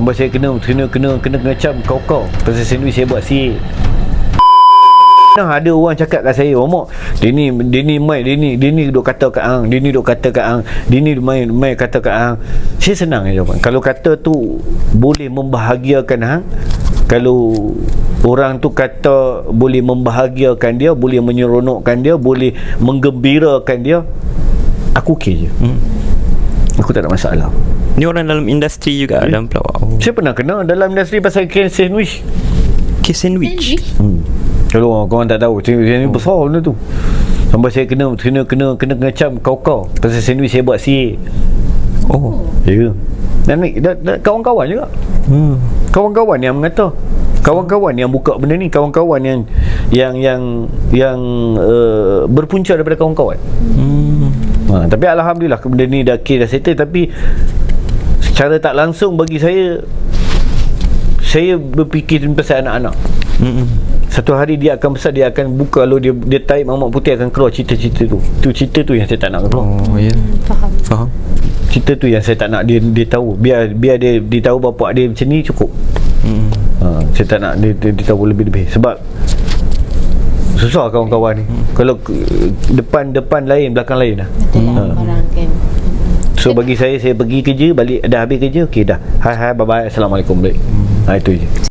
Sampai saya kena ngecam kau pasal sandwich saya buat sikit. Ada orang cakap kat saya, "Omok, dia ni duk kata kat hang, dia ni duk kata kat hang, dia ni main kata kat hang." Saya senang je jawapan. Kalau kata tu boleh membahagiakan hang, kalau orang tu kata boleh membahagiakan dia, boleh menyeronokkan dia, boleh menggembirakan dia, aku okey je. Aku tak ada masalah. Ni orang dalam industri juga, dalam pelawak. Saya pernah kena dalam industri pasal kes sandwich. Kes sandwich. Kalau korang tak tahu, sandwich besar benda tu. Sampai saya kena ngecam kau pasal sandwich saya buat sikit. Oh. Ya. Dan kawan-kawan juga. Kawan-kawan yang mengata, kawan-kawan yang buka benda ni, kawan-kawan yang berpunca daripada kawan-kawan. Tapi alhamdulillah benda ni dah settle. Tapi secara tak langsung bagi saya berfikir pasal anak-anak. Satu hari dia akan besar, dia akan buka, kalau dia tarik mamak putih akan keluar cerita-cerita tu. Tu cerita tu yang saya tak nak keluar. Oh ya. Faham. Cerita tu yang saya tak nak dia tahu. Biar dia tahu bapak dia macam ni cukup. Saya tak nak dia tahu lebih-lebih. Sebab susah kawan-kawan ni. Kalau depan lain, belakang lain dah. So bagi saya pergi kerja, balik dah habis kerja, okey dah. Hai bye bye, assalamualaikum, baik. Itu je.